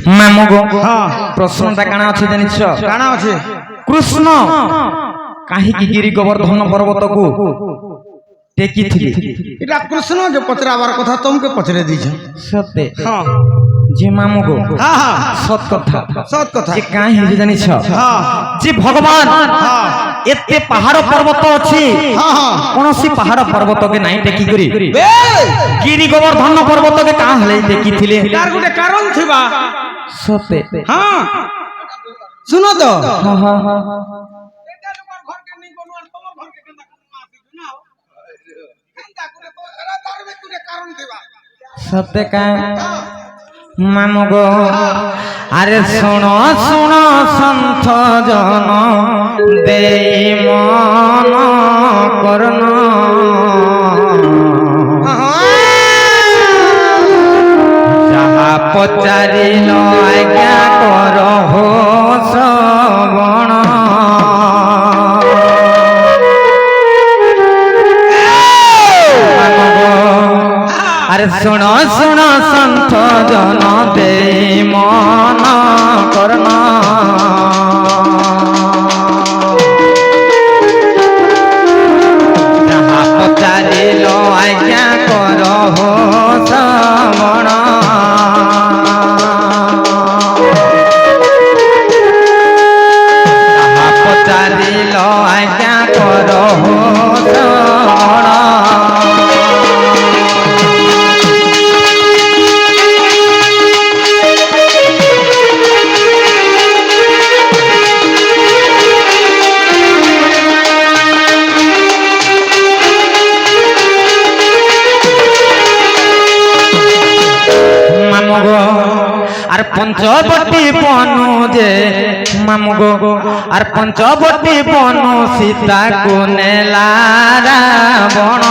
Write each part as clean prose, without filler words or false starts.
मामो गो प्रश्नटा काना अछि जानिछ काना अछि कृष्ण काहे की गिरी गोवर्धन पर्वत को टेकी थिले इटा कृष्ण जो पचराबार कथा तुमके पचरे दी छ सत्य हां जे मामो गो हां हां सत कथा जे काहे हे जानिछ हां जे भगवान हां एते पहाड़ पर्वत अछि हां हां कोनोसी पहाड़ पर्वत के नाही टेकी करी बे गिरी गोवर्धन पर्वत के का हले टेकी थिले तार गुटे कारण थिबा सत्य हां सुनो तो हां हां हां एटा लोकर घर के नहीं बनवार तमर घर के केंदा करना आसी ना केंदा गुटे तो एरा तार में गुटे कारण थिबा सत्य का मामो गो अरे सुनो सुनो संत जन देई मन करना जहा पचारिल आज्ञा करहो श्रवण अरे सुनो सुनो संत जन दे मन करना जहाँ पचारिल आज्ञा करहो श्रवण जहाँ पचारिल आज्ञा करहो श्रवण আর পঞ্চবটী বনু যে মামু গো আর পঞ্চবটী বনু সীতা কুনেলা রাবণ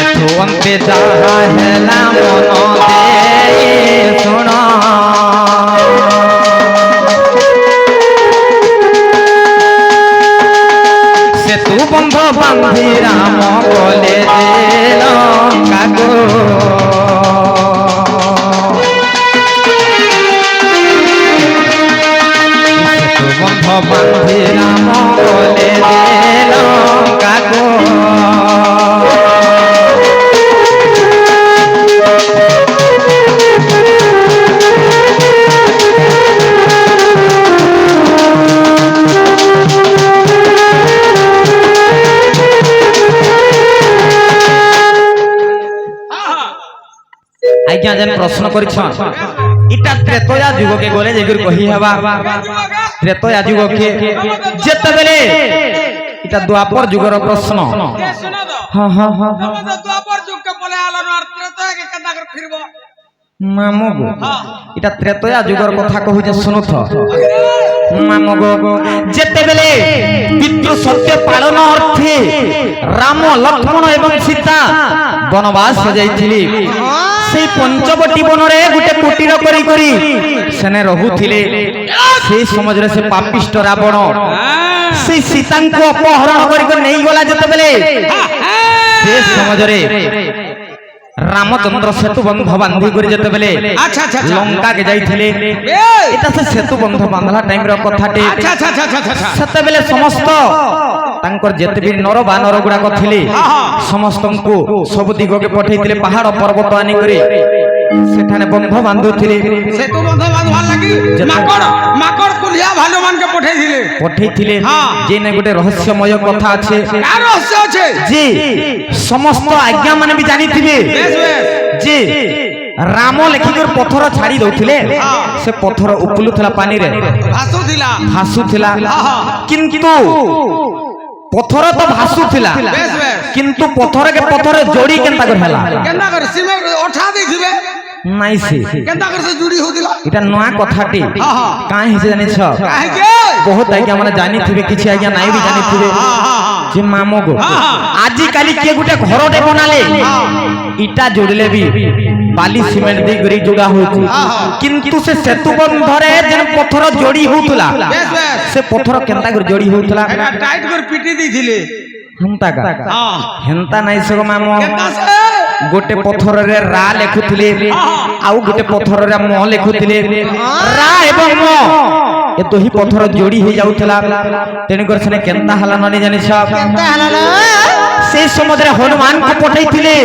এথু অন্তে যাহা হেলা মন দে শুণ সেতু বন্ধ বান্ধি রাম বলে কাগো সেতু বন্ধ বান্ধি রাম বলে কাগো आज्ञा जन प्रश्न करिछन इटा त्रेतया युग के गोले जेगर कहि हवा त्रेतया युग के जेते बेले इटा द्वापर युगर प्रश्न हां हां हां द्वापर युग के बोले आलन और त्रेतया के केदा कर फिरबो मामो गो इटा त्रेतया युगर कथा कहू जे सुनुथ मामो गो जेते बेले पितृ सत्य पालन अर्थे राम लक्ष्मण एवं सीता वनवास जाइथिली সেই পঞ্চবটী বনরে গুটে কুটির করি করি সেনে রহুথিলে সেই সমাজরে সে পাপিষ্ট রাবণ সেই সীতাঙ্কু অপহরণ করি করে নেই গলা যেতে বেলে সেই সমাজরে রামচন্দ্র সেতু বন্ধ বান্ধি করে যেতে বেলে লঙ্কা কে যাইছিলে এটা সে সেতু বন্ধ বাঁধলা টাইম র কথাটি সেতে বেলে সমস্ত तांकर जेते भी नर बानर गुडा कथिले समस्तंकु सब दिगके पठैतिले पहाड़ पर्वत आनी करे सेठाने बंध बांधुथिले सेतु बंध बांधवा लागि माकड़ कुलिया भालो मान के पठैतिले जे ने गोटे रहस्यमय कथा আছে का रहस्य আছে जी समस्त आज्ञा माने भी जानी थिबे जी राम लेखिकर पत्थर छाड़ी दउथिले से पत्थर उपलुथला पानी रे भासुथिला किंतु पत्थर तो भासुथिला किंतु पत्थर के पत्थर जोड़ी केनता कर हला केनता कर सिमेंट उठा देथिबे नाइ से केनता कर से जुड़ी होदिला इटा नया कथाटी काहे हिसे जानि छ काहे के बहुत आज्ञा माने जानि थिबे किछि आज्ञा नाइ भी जानि थिबे जे मामो गो आजि काली के गुटे घरटे बनाले इटा जोड़ले भी बाली सीमेंट दे गरी जोड़ा होथि किंतु से सेतु बंधरे जेन पत्थर जोड़ी होतला से पत्थर केनता कर जोड़ी होतला टाइट कर पिटी दी थिले হেন্তা কা হ্যাঁ হেন্তা নাই সগ মামু কেতা সে গোটে পথରରେ রা লেখুଥିଲେ ଆଉ ଗୋଟେ ପଥରରେ ମ ଲେଖୁଥିଲେ ରା ଏବଂ ମ ଏ ଦୁହି ପଥର ଯୋଡି ହେଇ ଯାଉଥିଲା ତେଣୁକରି ସେନେ କେନ୍ତା ହେଲା ନନି ଜାଣିଛ ସେଇ ସମୟରେ ହନୁମାନଙ୍କୁ ପଠେଇଥିଲେ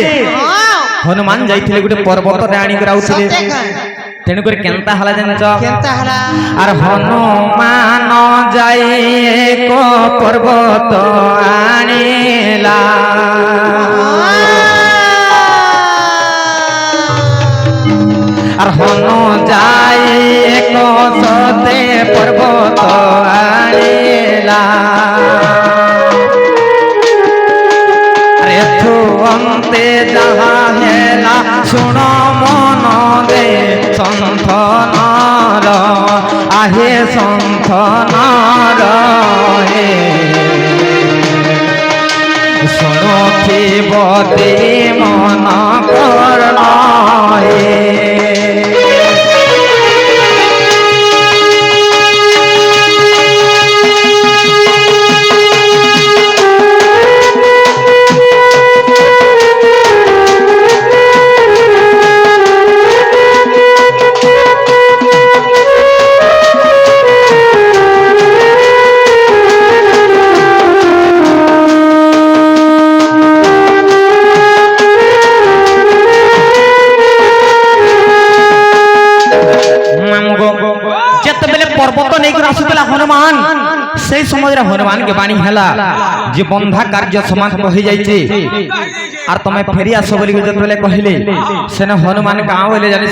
ହନୁମାନ ଯାଇଥିଲେ ଗୋଟେ ପର୍ବତରେ ଆଣିକି ରାଉଥିଲେ ତେଣୁକରି କେନ୍ତା ହେଲା ଜାଣିଛ ଆର ହନୁମାନ ଯାଇ ଏକ ପର୍ବତ ଆଣିଲା আর হন যাই এক সতে পর্বত আনিলা এথু অন্তে যাহা হেলা শুণ মন দে সন্থনর আহে সন্থনর হে শুণুথিব দে মন করণ হে पर्वत नहीं आसुला हनुमान से समय हनुमान के बाणी है जे बंधा कार्य समाप्त हो जाइए और तुम्हें फेरी आस बोली जो कहले सेने हनुमान कहाँ बोले जान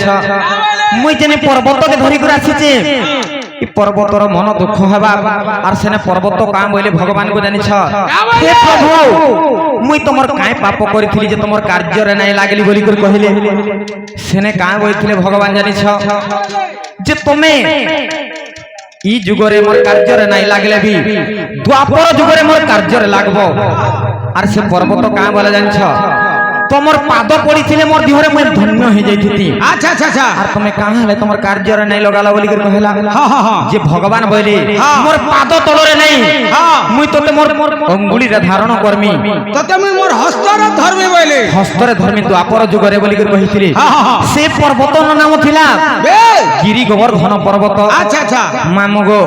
मुई जेने पर्वत के धरिक आसीचे पर्वतर मन दुख हवा और सेने पर्वत कहाँ बोले भगवान को जानी हे प्रभु मुई तुम कहीं पाप करी जे तुम कार्य नहीं लागली बोली कहले सेने कहाँ बोलते भगवान जानी जे तुम्हें ई जुगरे मोर कार्य नहीं लागले भी द्वापर जुगरे मोर कार्य लागबो आर से पर्वत कहाँ बोला जान तुमर पाद पड़ी थिले मोर दिहरे मैं धन्य हो जाइथि अच्छा अच्छा अच्छा आर तुमे कहाँ हले तुमर कार्य रे नहीं लगाला बोली कर कहला जे भगवान बोले मोर पाद तलरे नहीं मुई तोते मोर अंगुली रे धारण करमी तोते मुई मोर हस्त रे धरमी बोले हस्त रे धरमी द्वापर जुगरे बोली कर कहिथिले से पर्वत नाम थिला गिरी गोबर घन पर्वत अच्छा अच्छा मामगो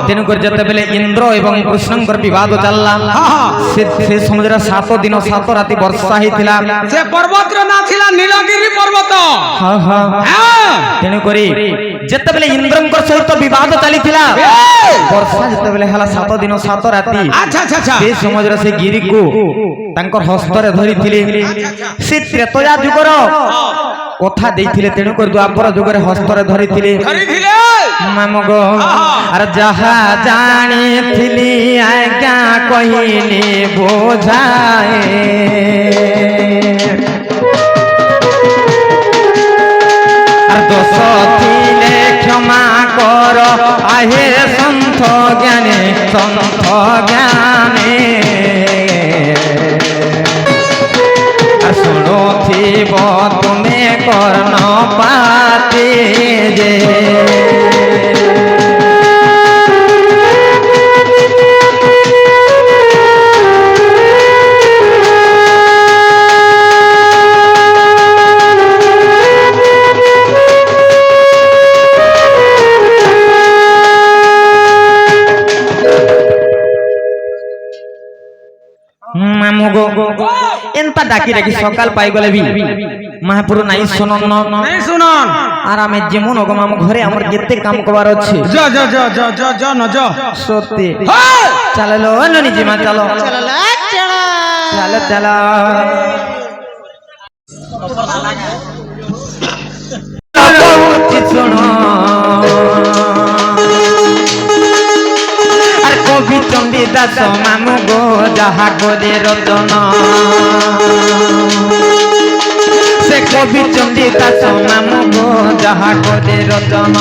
तेनु कर जते बेले इंद्र एवं कृष्णकर विवाद चलला से समुद्र 7 दिन 7 राति वर्षा हिथिला से पर्वत रे ना थिला नीलगिरी पर्वत हां हां तेनु करी जते बेले इंद्रंकर सहित विवाद चलीथिला वर्षा जते बेले हला 7 दिन 7 राति अच्छा अच्छा अच्छा से समुद्र से गिरी को तांकर हस्त रे धरिथिले से त्रेतया जुगर कथा देइथिले तेनु कर द्वापर जुगर हस्त रे धरिथिले मामगो अरे जहा जानी थिली आज्ञा कहिली बोझाए दोष थिले क्षमा कर आहे सन्थ ज्ञाने शुणु थिब तुमे कर्ण पाते जे एंता डाकी डाकी सकाल पाई गले भी महापुरु नाई सुनन नहीं सुनन आर आमे जेमन ओगम हम घरे हमर केते काम करबार अछि जा जा जा जा जा जा न जा सत्य चलो ननी जी मा चलो चलो चलो सुनो कवि चंडी दास मामु गो जहा गोरे रतन से कवि चंडी दास मामु गो जहा गोरे रतन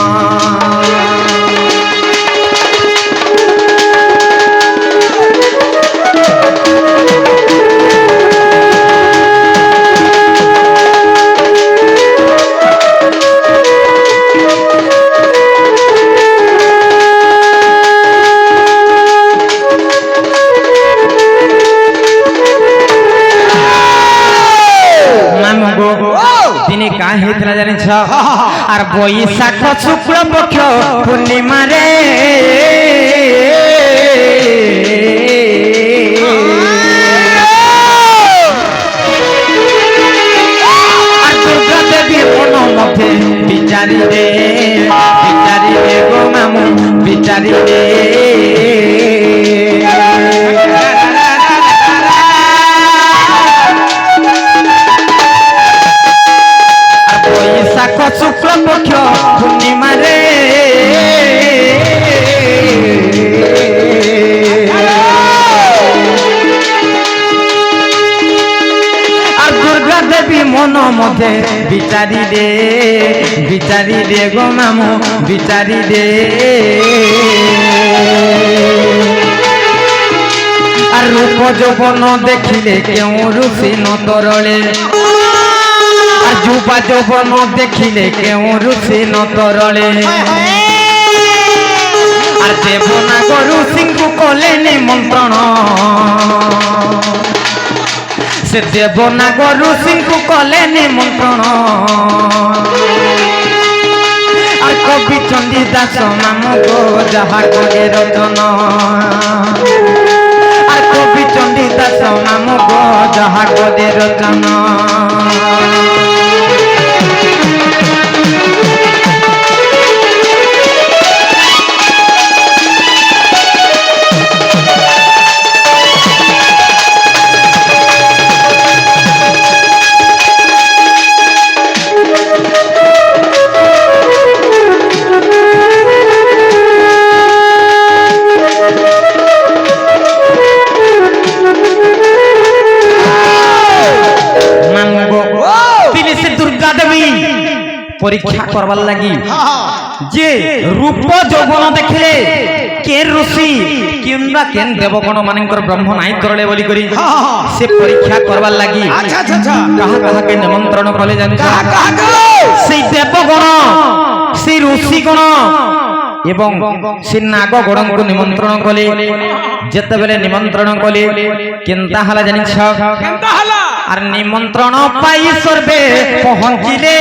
কাঁ হয়েছিল জানিছ আর বৈশাখ শুক্ল পক্ষ পূর্ণিমা রে আর দুর্গা দেবী মন মধ্যে বিচারি রে গো মামু বিচারি রে বৈশাখ শুক্ল পক্ষ পূর্ণিমা রে আর দুর্গা দেবী মন মধ্যে বিচারি রে গো মামু বিচারি রে আর রূপ যৌবন দেখিলে কেউ রূপী নতরলে আর যুবা যৌবন দেখিলে কেউ রূপী নতরলে আর দেবনাগ ঋষিଙ୍କୁ কলে নিমন্ত্রণ সে দেবনাগ ঋষিଙ୍କୁ কলে নিমন্ত্রণ আর কবি চণ্ডী দাস মামু গো যাহা করে রচন আর কবি চণ্ডী দাস মামু গো যাহা করে রচন পরীক্ষা করবার লাগি যে রূপ যৌবন দেখলে কে ঋষি কিংবা কেন দেবগণ মানଙ୍କର ব্রহ্ম নাই করলে বলি করি সে পরীক্ষা করবার লাগি কাহা কাহাকে নিমন্ত্রণ কলে জানিছ সেই দেবগণ সেই ঋষিগণ এবং সে নাগগণଙ୍କୁ নিমন্ত্রণ কলে যেতবেলে নিমন্ত্রণ কলে কেনতা হলা জানিছ আর নিমন্ত্রণ পাই সর্বে পৌঁছিলে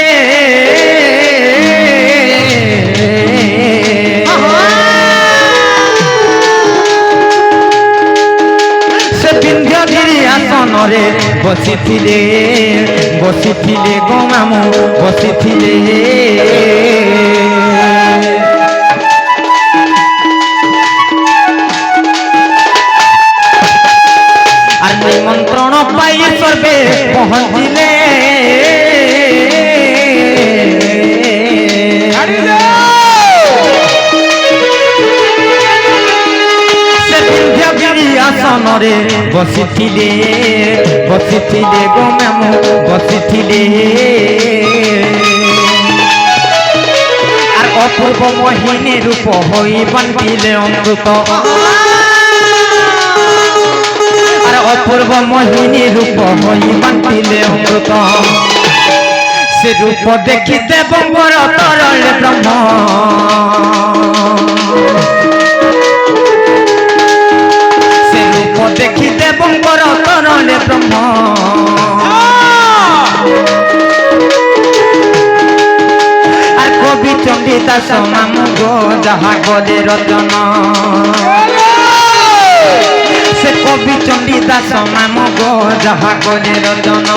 সে বিন্ধ্যগিরি আসনরে বসিছিলে গো মামু বসিছিলে আর নিমন্ত্রণ পাই সর্বে পৌঁছিলে সে বিন্ধ্যগিরি আসনরে বসিছিলে গো মামু বসিছিলে আর অপূর্ব মোহিনী রূপ হই বান্ধিলে অমৃত আর অপূর্ব মোহিনী রূপ হই বান্ধিলে অমৃত সে রূপ দেখিতে বঙ্গর তরলে ব্রহ্ম সে রূপ দেখিতে বঙ্গর তরলে ব্রহ্ম আর কবি চণ্ডী দাস মামু গো যাহা করে রচন সে কবি চণ্ডী দাস মামু গো যাহা করে রচন